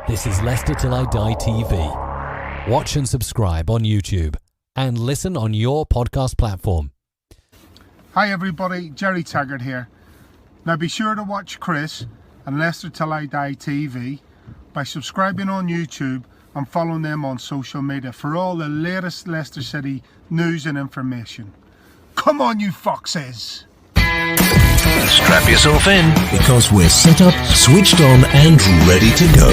This is Leicester Till I Die TV. Watch and subscribe on YouTube and listen on your podcast platform. Hi everybody, Jerry Taggart here. Now be sure to watch Chris and Leicester Till I Die TV by subscribing on YouTube and following them on social media for all the latest Leicester City news and information. Come on you foxes! Strap yourself in, because we're set up, switched on and ready to go.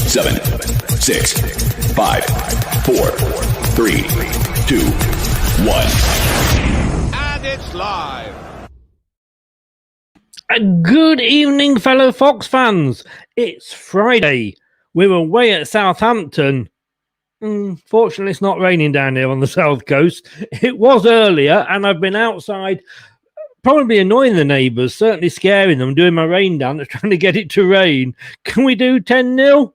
Seven, 6, 5, 4, 3, 2, 1. And it's live. Good evening, fellow Fox fans. It's Friday. We're away at Southampton. Fortunately, it's not raining down here on the south coast. It was earlier, and I've been outside, probably annoying the neighbours, certainly scaring them, doing my rain dance, trying to get it to rain. Can we do 10-0?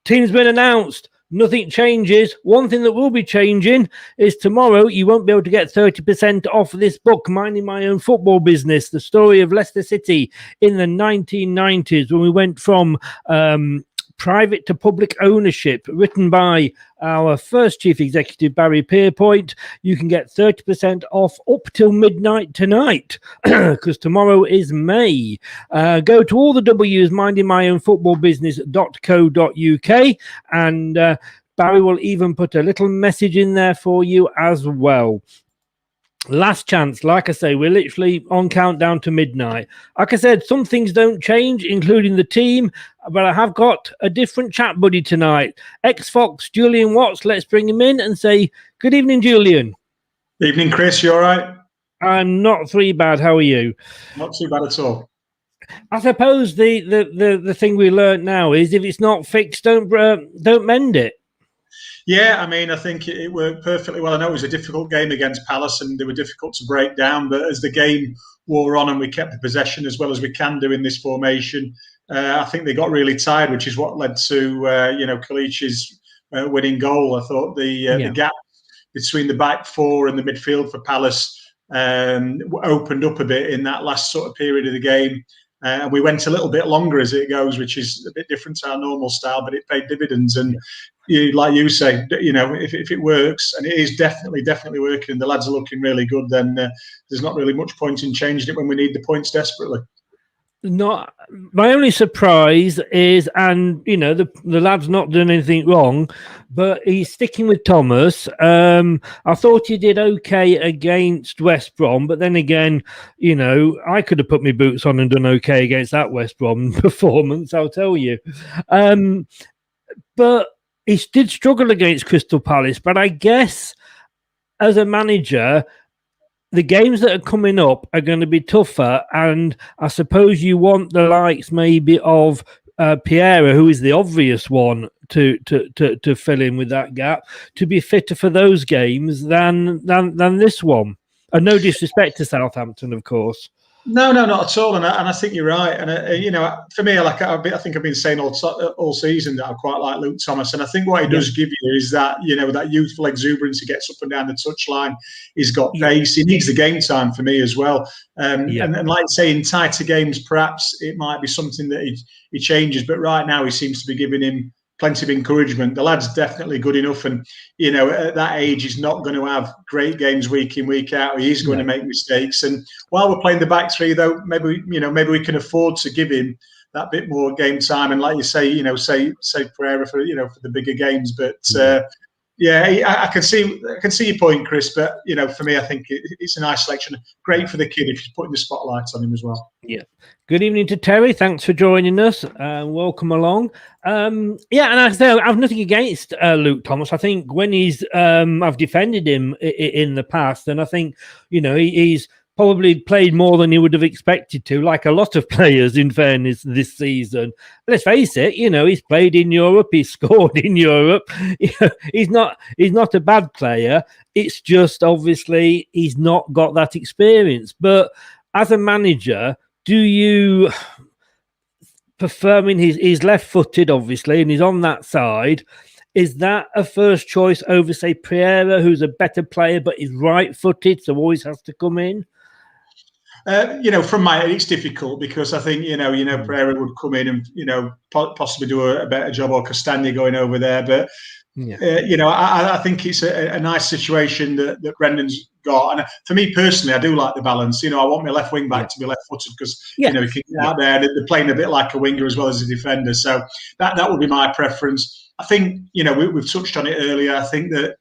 Team's been announced. Nothing changes. One thing that will be changing is tomorrow you won't be able to get 30% off this book, Minding My Own Football Business, the story of Leicester City in the 1990s when we went from private to public ownership, written by our first chief executive, Barry Pierpoint. You can get 30% off up till midnight tonight, because tomorrow is May. Go to all the W's, mindingmyownfootballbusiness.co.uk, and Barry will even put a little message in there for you as well. Last chance, like I say, we're literally on countdown to midnight. Like I said, some things don't change, including the team, but I have got a different chat buddy tonight. Ex-Fox Julian Watts, let's bring him in and say, good evening, Julian. Evening, Chris, you all right? I'm not too bad, how are you? Not too bad at all. I suppose the thing we learned now is if it's not fixed, don't mend it. Yeah, I mean, I think it worked perfectly well. I know it was a difficult game against Palace and they were difficult to break down, but as the game wore on and we kept the possession as well as we can do in this formation, I think they got really tired, which is what led to, Kalici's winning goal. I thought the gap between the back four and the midfield for Palace opened up a bit in that last sort of period of the game. And we went a little bit longer as it goes, which is a bit different to our normal style, but it paid dividends. And like you say, if it works, and it is definitely working, and the lads are looking really good, then there's not really much point in changing it when we need the points desperately. Not my only surprise is, and the lad's not done anything wrong, but he's sticking with Thomas. I thought he did okay against West Brom, but then again, I could have put my boots on and done okay against that West Brom performance, I'll tell you. But he did struggle against Crystal Palace. But I guess as a manager, the games that are coming up are going to be tougher, and I suppose you want the likes maybe of Piera, who is the obvious one to fill in with that gap, to be fitter for those games than this one. And no disrespect to Southampton, of course. No, not at all. And I think you're right. And for me, I think I've been saying all season that I quite like Luke Thomas. And I think what he does give you is that that youthful exuberance. He gets up and down the touchline. He's got pace. He needs the game time for me as well. And like I say, in tighter games, perhaps it might be something that he changes. But right now, he seems to be giving him plenty of encouragement. The lad's definitely good enough, and at that age, he's not going to have great games week in, week out. He is going to make mistakes. And while we're playing the back three, though, maybe we can afford to give him that bit more game time. And like you say, say Pereira for the bigger games. But Yeah, I can see your point, Chris. But for me, I think it's a nice selection. Great for the kid if you're putting the spotlight on him as well. Yeah. Good evening to Terry. Thanks for joining us. Welcome along. And I say I've nothing against Luke Thomas. I think when I've defended him in the past, and I think he's probably played more than he would have expected to, like a lot of players, in fairness, this season. Let's face it, he's played in Europe, he's scored in Europe. He's not a bad player. It's just obviously he's not got that experience. But as a manager, do you prefer, I mean, he's left-footed, obviously, and he's on that side. Is that a first choice over, say, Pereira, who's a better player, but is right-footed, so always has to come in? It's difficult because I think Pereira would come in and possibly do a better job, or Castagna going over there. But I think it's a nice situation that Brendan's got. And for me personally, I do like the balance. I want my left wing back to be left-footed because he can get out there. And they're playing a bit like a winger as well as a defender. So that would be my preference. I think we've touched on it earlier. I think that.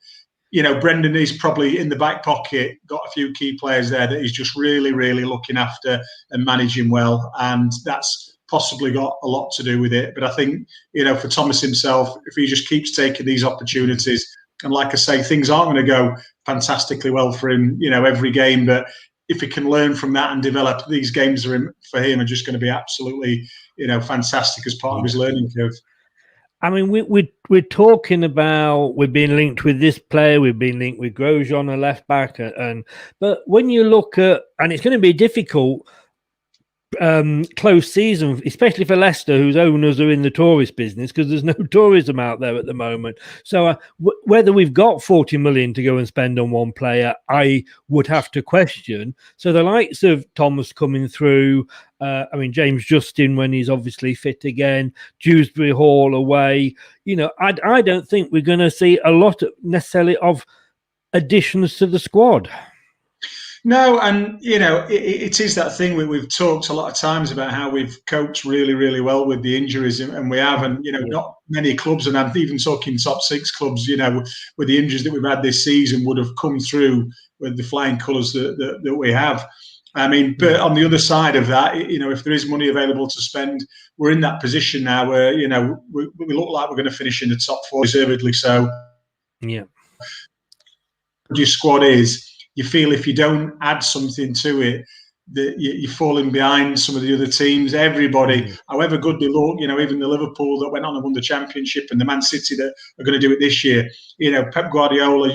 Brendan is probably in the back pocket, got a few key players there that he's just really, really looking after and managing well. And that's possibly got a lot to do with it. But I think, for Thomas himself, if he just keeps taking these opportunities, and like I say, things aren't going to go fantastically well for him, every game. But if he can learn from that and develop, these games for him are just going to be absolutely, fantastic as part of his learning curve. I mean, we're talking about we've been linked with this player, we've been linked with Grosjean, a left back, but when you look at, and it's going to be difficult, close season, especially for Leicester, whose owners are in the tourist business, because there's no tourism out there at the moment. So whether we've got 40 million to go and spend on one player, I would have to question. So the likes of Thomas coming through. James Justin, when he's obviously fit again, Dewsbury Hall away. I don't think we're going to see a lot necessarily of additions to the squad. No, and it is that thing we've talked a lot of times about how we've coped really, really well with the injuries, and we have, and not many clubs, and I'm even talking top six clubs, with the injuries that we've had this season would have come through with the flying colours that we have. But on the other side of that, if there is money available to spend, we're in that position now where, we look like we're going to finish in the top four, deservedly so. Yeah. Your squad is, you feel if you don't add something to it, that you're falling behind some of the other teams. Everybody, however good they look, even the Liverpool that went on and won the championship, and the Man City that are going to do it this year. Pep Guardiola,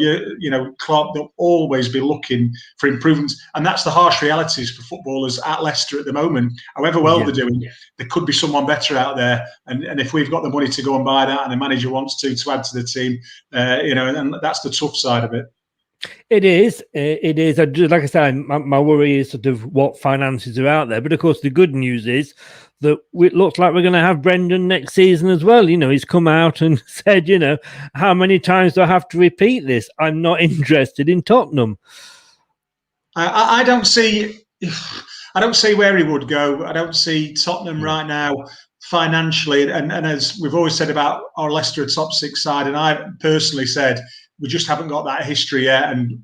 Klopp, they'll always be looking for improvements, and that's the harsh realities for footballers at Leicester at the moment. However well they're doing, there could be someone better out there, and if we've got the money to go and buy that, and the manager wants to add to the team, and that's the tough side of it. It is. Like I said, my worry is sort of what finances are out there. But of course, the good news is that it looks like we're going to have Brendan next season as well. He's come out and said, how many times do I have to repeat this? I'm not interested in Tottenham. I don't see where he would go. I don't see Tottenham right now financially. And as we've always said about our Leicester top six side, and I personally said, we just haven't got that history yet, and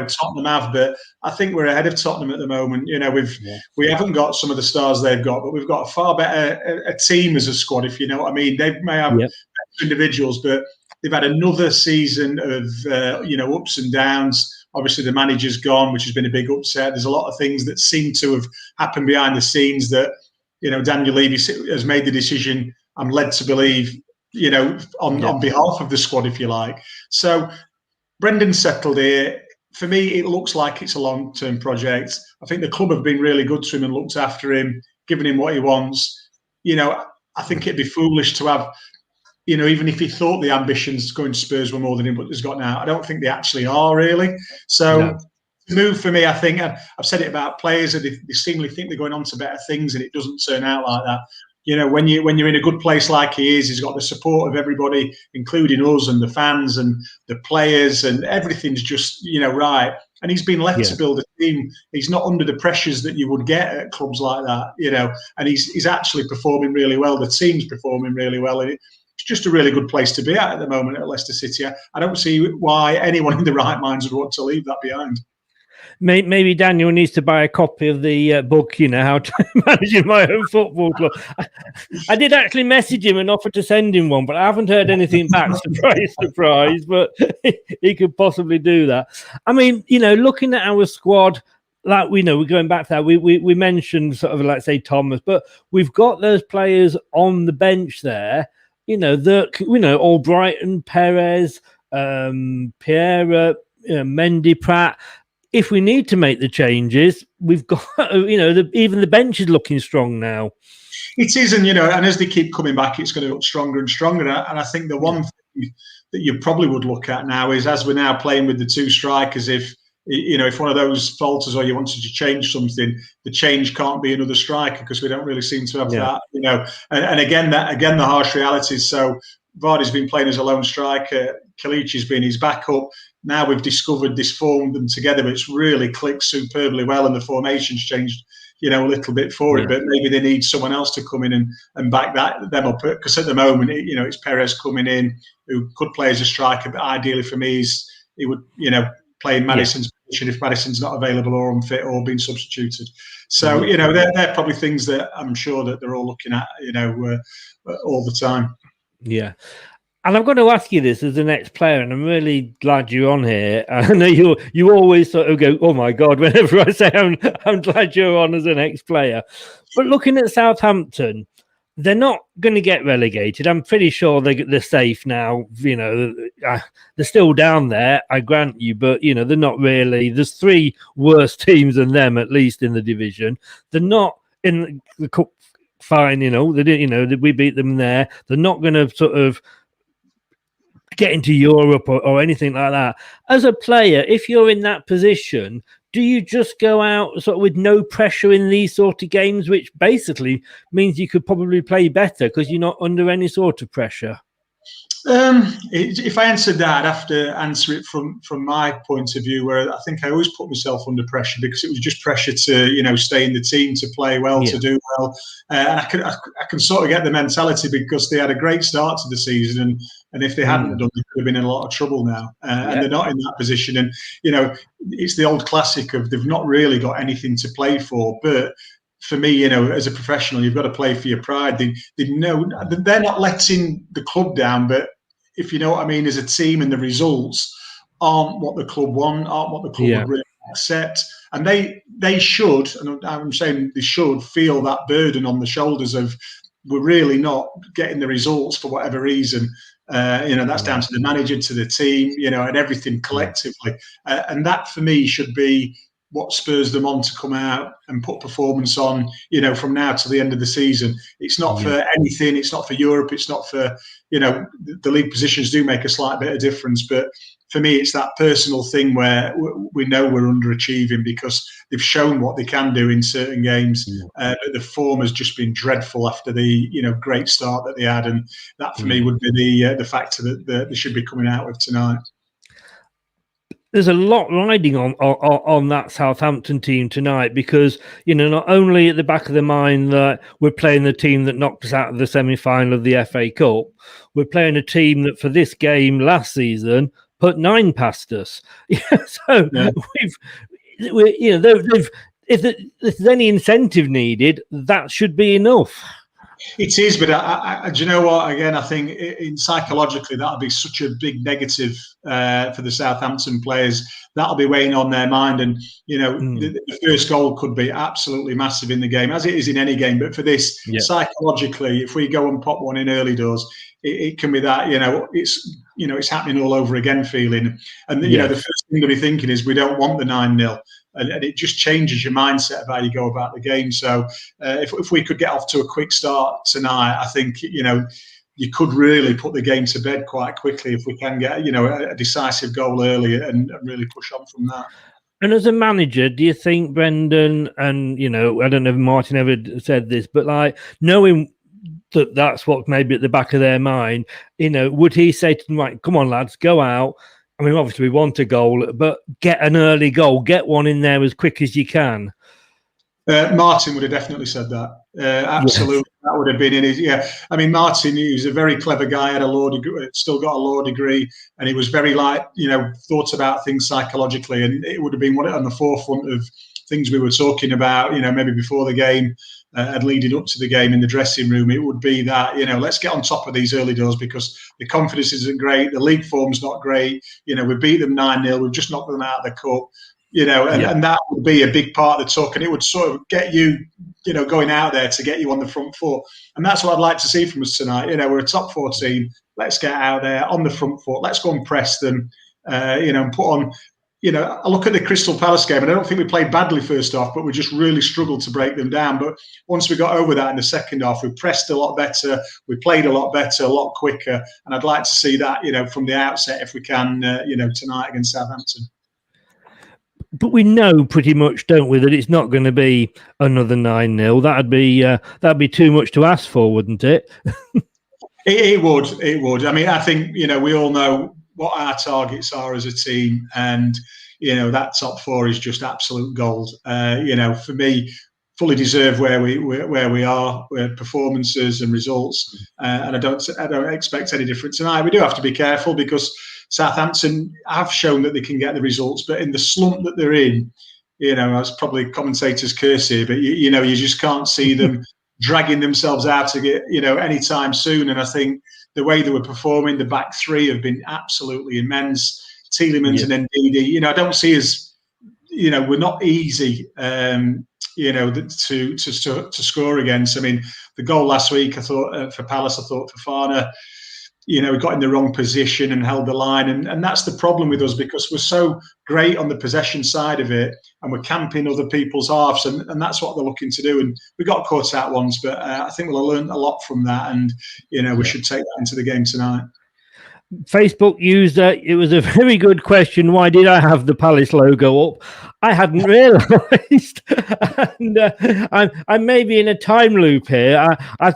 Tottenham have. But I think we're ahead of Tottenham at the moment. We haven't got some of the stars they've got, but we've got a far better a team as a squad, if you know what I mean. They may have individuals, but they've had another season of ups and downs. Obviously, the manager's gone, which has been a big upset. There's a lot of things that seem to have happened behind the scenes that Daniel Levy has made the decision. I'm led to believe. On behalf of the squad, if you like. So Brendan's settled here. For me, it looks like it's a long-term project. I think the club have been really good to him and looked after him, given him what he wants. I think it'd be foolish to have, even if he thought the ambitions going to Spurs were more than him, but he's got now. I don't think they actually are, really. So the move for me, I think, and I've said it about players, that they seemingly think they're going on to better things, and it doesn't turn out like that. When you're in a good place like he is, he's got the support of everybody, including us and the fans and the players, and everything's just, right. And he's been left to build a team. He's not under the pressures that you would get at clubs like that, and he's actually performing really well. The team's performing really well. And it's just a really good place to be at the moment at Leicester City. I don't see why anyone in the right minds would want to leave that behind. Maybe Daniel needs to buy a copy of the book, how to manage my own football club. I did actually message him and offer to send him one, but I haven't heard anything back. Surprise, but he could possibly do that. I mean, looking at our squad, like we're going back to that. We mentioned sort of like say Thomas, but we've got those players on the bench there. Albrighton, Perez, Pierre, Mendy, Pratt. If we need to make the changes, we've got, even the bench is looking strong now. It is, and as they keep coming back, it's going to look stronger and stronger. And I think the one thing that you probably would look at now is, as we're now playing with the two strikers, if one of those falters or you wanted to change something, the change can't be another striker because we don't really seem to have that. And again, the harsh reality is, so Vardy's been playing as a lone striker, Kalici's been his backup. Now we've discovered this formed them together, but it's really clicked superbly well, and the formation's changed, a little bit for it. But maybe they need someone else to come in and back them up, because at the moment, it's Perez coming in, who could play as a striker, but ideally for me, he would, play in Maddison's position if Maddison's not available or unfit or being substituted. So, they're probably things that I'm sure that they're all looking at, all the time. Yeah. And I'm going to ask you this as the next player, and I'm really glad you're on here. I know you always sort of go, oh my God, whenever I say I'm glad you're on as an ex-player. But looking at Southampton, they're not going to get relegated. I'm pretty sure they're safe now. They're still down there, I grant you, but they're not really. There's three worse teams than them, at least in the division. They're not in the cup. Fine, they didn't. We beat them there. They're not going to sort of get into Europe or anything like that. As a player, if you're in that position, do you just go out sort of with no pressure in these sort of games, which basically means you could probably play better because you're not under any sort of pressure? If I answered that, I'd have to answer it from my point of view, where I think I always put myself under pressure because it was just pressure to stay in the team, to play well, to do well. And I can sort of get the mentality because they had a great start to the season, and if they hadn't done, they could have been in a lot of trouble now. And they're not in that position. And it's the old classic of they've not really got anything to play for, but for me, as a professional, you've got to play for your pride. They know they're not letting the club down, but if you know what I mean, as a team, and the results aren't what the club want, aren't what the club would really accept, and they should, and I'm saying they should feel that burden on the shoulders of we're really not getting the results for whatever reason. That's down to the manager, to the team, and everything collectively, and that for me should be what spurs them on to come out and put performance on, from now to the end of the season. It's not for anything. It's not for Europe. It's not for, the league positions do make a slight bit of difference. But for me, it's that personal thing where we know we're underachieving because they've shown what they can do in certain games. But the form has just been dreadful after the, great start that they had. And that for me would be the factor that they should be coming out with tonight. There's a lot riding on that Southampton team tonight because, not only at the back of the mind that we're playing the team that knocked us out of the semi-final of the FA Cup, we're playing a team that for this game last season put 9 past us. So if there's any incentive needed, that should be enough. It is, but do you know what? Again, I think psychologically that'll be such a big negative for the Southampton players. That'll be weighing on their mind, and the first goal could be absolutely massive in the game, as it is in any game. But for this, psychologically, if we go and pop one in early doors, it can be that it's happening all over again feeling. And the first thing to be thinking is we don't want the 9-0. And it just changes your mindset of how you go about the game. So if we could get off to a quick start tonight, I think, you could really put the game to bed quite quickly if we can get, a decisive goal early and really push on from that. And as a manager, do you think Brendan and, I don't know if Martin ever said this, but like knowing that's what maybe at the back of their mind, would he say to them, right, come on, lads, go out. I mean, obviously we want a goal, but get an early goal, get one in there as quick as you can. Martin would have definitely said that. Absolutely, yes. That would have been in his. Yeah, I mean, Martin, he was a very clever guy, had a law degree, still got a law degree, and he was very thought about things psychologically, and it would have been on the forefront of things we were talking about. Maybe before the game and leading up to the game in the dressing room, it would be that let's get on top of these early doors because the confidence isn't great, the league form's not great. We beat them 9-0, we've just knocked them out of the cup. And that would be a big part of the talk, and it would sort of get you, going out there to get you on the front foot. And that's what I'd like to see from us tonight. We're a top 4 team. Let's get out there on the front foot. Let's go and press them, and put on. I look at the Crystal Palace game, and I don't think we played badly first half, but we just really struggled to break them down. But once we got over that in the second half, we pressed a lot better, we played a lot better, a lot quicker, and I'd like to see that, from the outset if we can, tonight against Southampton. But we know pretty much, don't we, that it's not going to be another 9-0. That'd be too much to ask for, wouldn't it? It would. I mean, I think we all know what our targets are as a team, and that top 4 is just absolute gold. For me, fully deserve where we are, performances and results, and I don't expect any different tonight. We do have to be careful because Southampton have shown that they can get the results, but in the slump that they're in, that's probably commentators' curse here, but you just can't see them dragging themselves out to get anytime soon. And I think the way they were performing, the back 3 have been absolutely immense. Tielemans and Ndidi, I don't see as we're not easy to score against. I mean, the goal last week, I thought for Palace, I thought Fofana, we got in the wrong position and held the line. And that's the problem with us because we're so great on the possession side of it and we're camping other people's halves. And that's what they're looking to do. And we got caught out once, but I think we'll have learned a lot from that. And, we should take that into the game tonight. Facebook user, it was a very good question. Why did I have the Palace logo up? I hadn't realised, and I'm maybe in a time loop here. I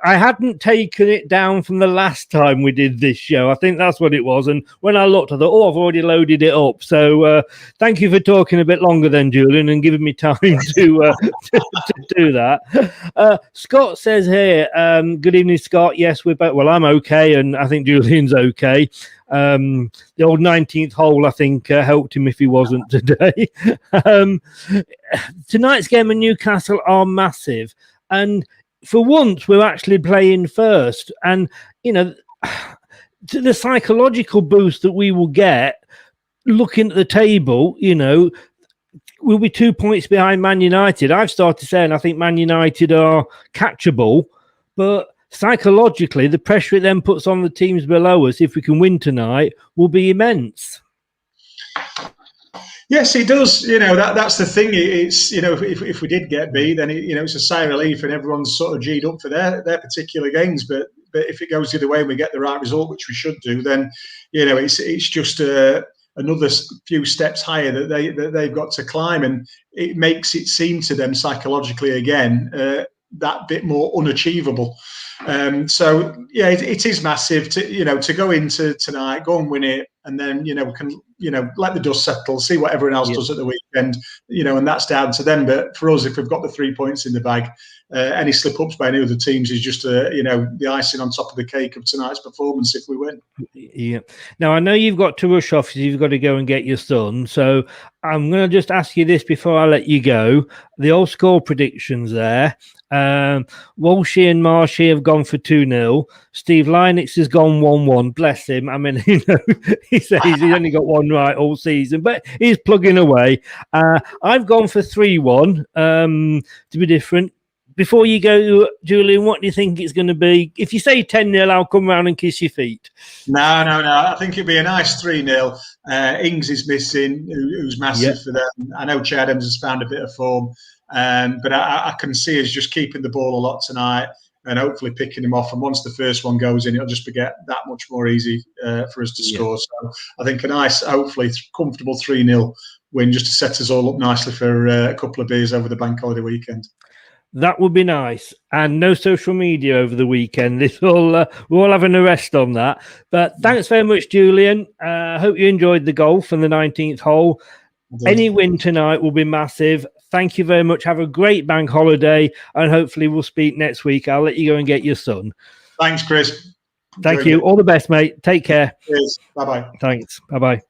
hadn't taken it down from the last time we did this show. I think that's what it was. And when I looked, I thought, I've already loaded it up. So thank you for talking a bit longer then, Julian, and giving me time to do that. Scott says here, good evening, Scott. Yes, we're back. Well, I'm okay, and I think Julian's okay. The old 19th hole, I think, helped him if he wasn't today. Tonight's game in Newcastle are massive. And for once, we're actually playing first. And, the psychological boost that we will get looking at the table, we'll be 2 points behind Man United. I've started saying I think Man United are catchable, but psychologically, the pressure it then puts on the teams below us, if we can win tonight, will be immense. Yes, it does. That's the thing. It's if we did get beat, then it's a sigh of relief, and everyone's sort of G'd up for their particular games. But if it goes the other way and we get the right result, which we should do, then it's just another few steps higher that they've got to climb, and it makes it seem to them psychologically again that bit more unachievable. So yeah, it is massive to go into tonight, go and win it, and then we can let the dust settle, see what everyone else does at the weekend, and that's down to them. But for us, if we've got the 3 points in the bag, any slip-ups by any other teams is just the icing on top of the cake of tonight's performance if we win. Yeah. Now, I know you've got to rush off because you've got to go and get your son. So I'm going to just ask you this before I let you go. The old score predictions there. Walshy and Marshy have gone for 2-0. Steve Lynix has gone 1-1. Bless him. I mean, he says he's only got one right all season, but he's plugging away. I've gone for 3-1 to be different. Before you go, Julian, what do you think it's going to be? If you say 10-0, I'll come round and kiss your feet. No. I think it'll be a nice 3-0. Ings is missing, who's massive for them. I know Che Adams has found a bit of form. But I can see us just keeping the ball a lot tonight and hopefully picking him off. And once the first one goes in, it'll just get that much more easy for us to score. So I think a nice, hopefully comfortable 3-0 win just to set us all up nicely for a couple of beers over the bank holiday weekend. That would be nice. And no social media over the weekend. We're all having a rest on that. But thanks very much, Julian. Hope you enjoyed the golf and the 19th hole. Any win tonight will be massive. thank you very much. Have a great bank holiday, and hopefully we'll speak next week. I'll let you go and get your son. Thanks, Chris. Thank you. All the best, mate. Take care. Cheers. Bye-bye. Thanks. Bye-bye.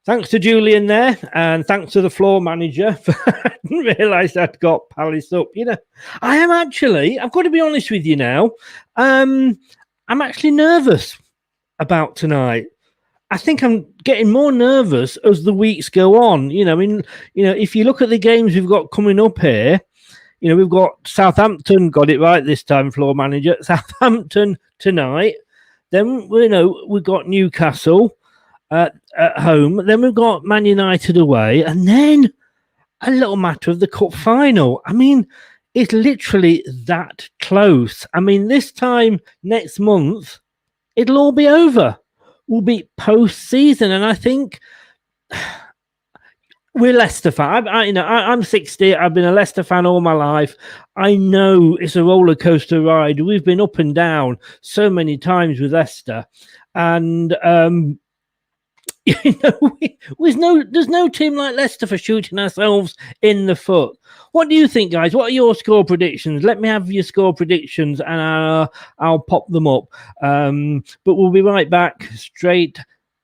Thanks to Julian there, and thanks to the floor manager. I didn't realise I'd got Palace up. You know, I am actually, I've got to be honest with you now, I'm actually nervous about tonight. I think I'm getting more nervous as the weeks go on. You know, I mean, you know, if you look at the games we've got coming up here, you know, we've got Southampton, got it right this time, floor manager. Southampton tonight. Then, you know, we've got Newcastle at home. Then we've got Man United away. And then a little matter of the cup final. I mean, it's literally that close. I mean, this time next month, it'll all be over. We'll be post-season. And I think we're Leicester fan. I'm 60. I've been a Leicester fan all my life. I know it's a roller coaster ride. We've been up and down so many times with Leicester, and you know, there's no team like Leicester for shooting ourselves in the foot. What do you think, guys? What are your score predictions? Let me have your score predictions, and I'll pop them up. But we'll be right back straight.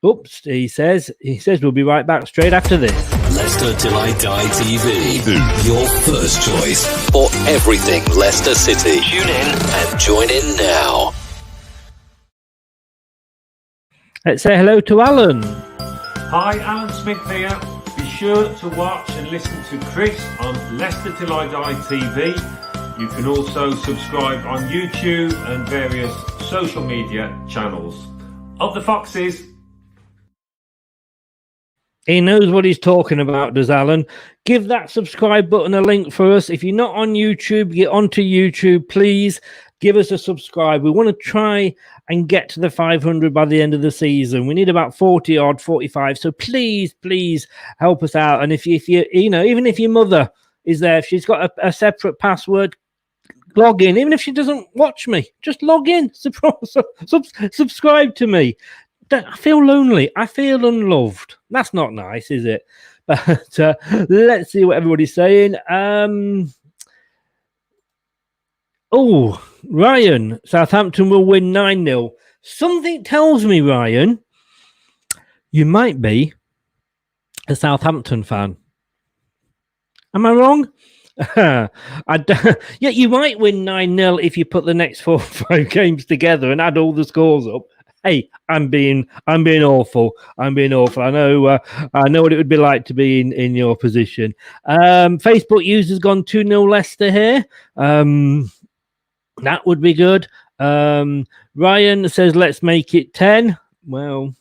Oops, he says we'll be right back straight after this. Leicester Till I Die TV, your first choice for everything Leicester City. Tune in and join in now. Let's say hello to Alan. Hi, Alan Smith here. Be sure to watch and listen to Chris on Leicester Till I Die TV. You can also subscribe on YouTube and various social media channels. Up the Foxes. He knows what he's talking about, does Alan? Give that subscribe button a link for us. If you're not on YouTube, get onto YouTube, please. Give us a subscribe. We want to try and get to the 500 by the end of the season. We need about 40 odd, 45. So please help us out. And if you know, even if your mother is there, if she's got a separate password, log in. Even if she doesn't watch me, just log in. Subscribe to me. I feel lonely. I feel unloved. That's not nice, is it? But let's see what everybody's saying. Ryan, Southampton will win 9-0. Something tells me, Ryan, you might be a Southampton fan. Am I wrong? Yeah, you might win 9-0 if you put the next 4 or 5 games together and add all the scores up. Hey, I'm being awful. I know what it would be like to be in your position. Facebook users gone 2-0 Leicester here. That would be good. Ryan says let's make it 10. Well,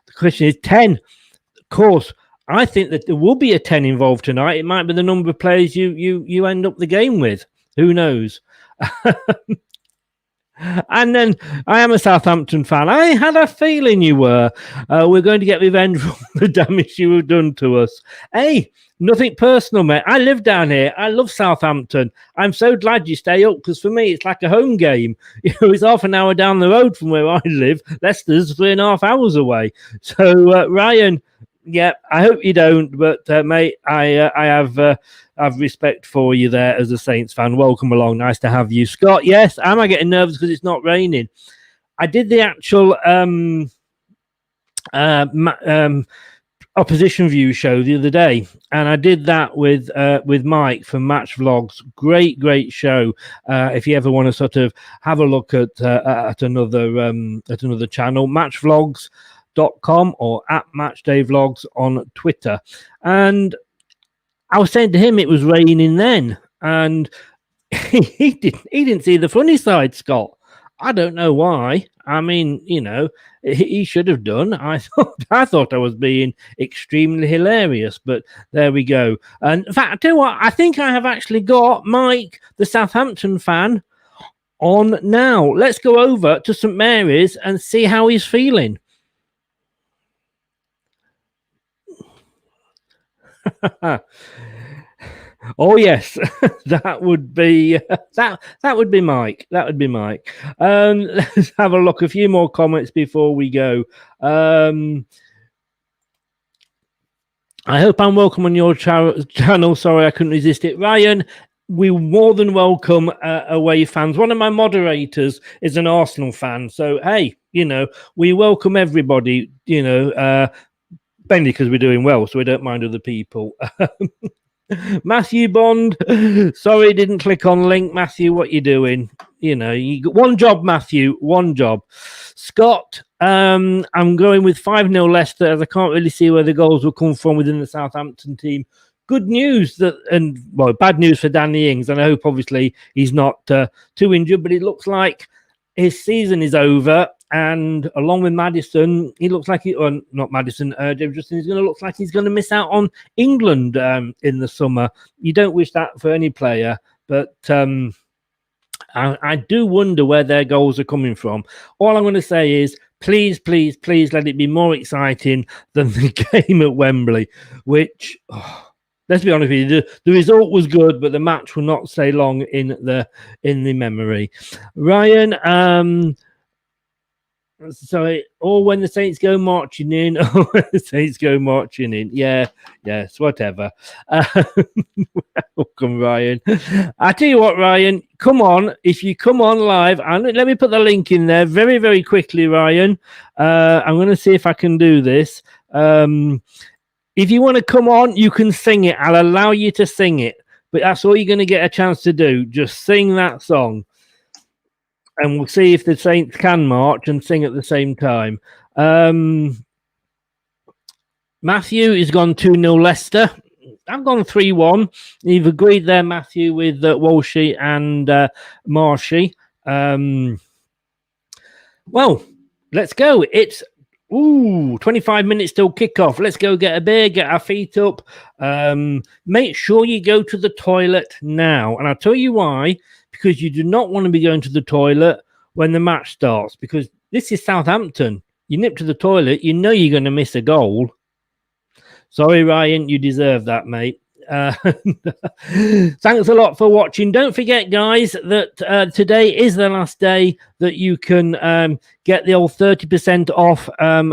the question is 10. Of course, I think that there will be a 10 involved tonight. It might be the number of players you end up the game with. Who knows? And then I am a Southampton fan. I had a feeling you were. We're going to get revenge for the damage you have done to us. Hey, nothing personal, mate. I live down here. I love Southampton. I'm so glad you stay up because for me, it's like a home game. You know, it's half an hour down the road from where I live. Leicester's 3.5 hours away. So, Ryan, yeah, I hope you don't. But, mate, I have respect for you there as a Saints fan. Welcome along. Nice to have you. Scott, yes. Am I getting nervous because it's not raining? I did the actual opposition view show the other day, and I did that with Mike from Match Vlogs. Great show. If you ever want to sort of have a look at another channel, matchvlogs.com or at matchdayvlogs on Twitter. And I was saying to him it was raining then, and he didn't see the funny side, Scott. I don't know why. I mean, you know, he should have done. I thought I was being extremely hilarious, but there we go. And in fact, I tell you what, I think I have actually got Mike, the Southampton fan, on now. Let's go over to St Mary's and see how he's feeling. Oh yes, that would be Mike. That would be Mike. Let's have a look. A few more comments before we go. I hope I'm welcome on your channel. Sorry, I couldn't resist it. Ryan, we more than welcome away fans. One of my moderators is an Arsenal fan. So, hey, we welcome everybody, mainly because we're doing well, so we don't mind other people. Matthew Bond, sorry, didn't click on link. Matthew, what you doing? You got one job, Matthew, one job. Scott, I'm going with 5-0 Leicester, as I can't really see where the goals will come from within the Southampton team. Good news bad news for Danny Ings, and I hope obviously he's not too injured, but it looks like his season is over. And along with Maddison, he looks like not Maddison, David Justin is going to look like he's going to miss out on England in the summer. You don't wish that for any player, but I do wonder where their goals are coming from. All I'm going to say is, please, please, please let it be more exciting than the game at Wembley, which, let's be honest with you, the result was good, but the match will not stay long in the memory. Ryan, sorry, or when the Saints go marching in, yes, whatever. Welcome, Ryan. I tell you what, Ryan, come on, if you come on live, and let me put the link in there very, very quickly, Ryan. I'm going to see if I can do this. If you want to come on, you can sing it. I'll allow you to sing it, but that's all you're going to get a chance to do. Just sing that song. And we'll see if the Saints can march and sing at the same time. Matthew has gone 2-0 Leicester. I've gone 3-1. You've agreed there, Matthew, with Walshy and Marshy. Well, let's go. It's 25 minutes till kickoff. Let's go get a beer, get our feet up. Make sure you go to the toilet now. And I'll tell you why. Because you do not want to be going to the toilet when the match starts. Because this is Southampton. You nip to the toilet, you know you're going to miss a goal. Sorry, Ryan, you deserve that, mate. Thanks a lot for watching. Don't forget, guys, that today is the last day that you can get the old 30% off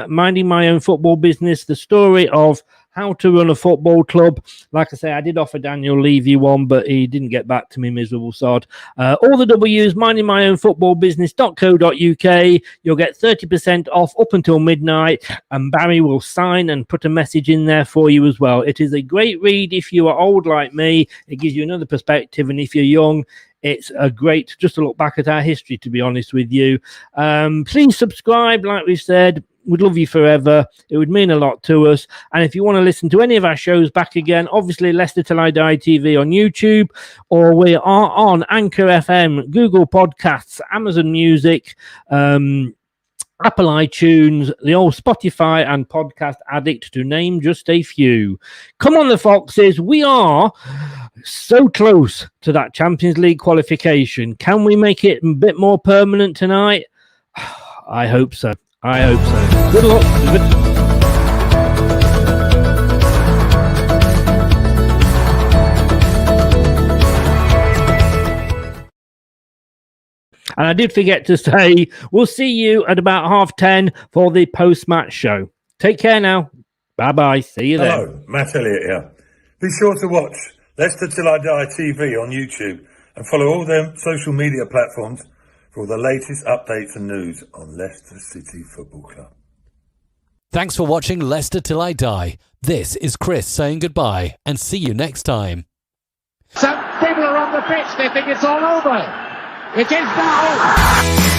Minding My Own Football Business, the story of how to run a football club. Like I say, I did offer Daniel Levy one, but he didn't get back to me, miserable sod. All the W's, mindingmyownfootballbusiness.co.uk. You'll get 30% off up until midnight, and Barry will sign and put a message in there for you as well. It is a great read if you are old like me. It gives you another perspective, and if you're young, it's a great just to look back at our history, to be honest with you. Please subscribe, like we've said. We'd love you forever. It would mean a lot to us. And if you want to listen to any of our shows back again, obviously Leicester Till I Die TV on YouTube, or we are on Anchor FM, Google Podcasts, Amazon Music, Apple iTunes, the old Spotify and Podcast Addict, to name just a few. Come on, the Foxes. We are so close to that Champions League qualification. Can we make it a bit more permanent tonight? I hope so. I hope so. Good luck. And I did forget to say, we'll see you at about 10:30 for the post-match show. Take care now. Bye-bye. See you then. Hello, Matt Elliott here. Be sure to watch Leicester Till I Die TV on YouTube and follow all their social media platforms for all the latest updates and news on Leicester City Football Club. Thanks for watching Leicester Till I Die. This is Chris saying goodbye, and see you next time. Some people are on the pitch, they think it's all over. It is now.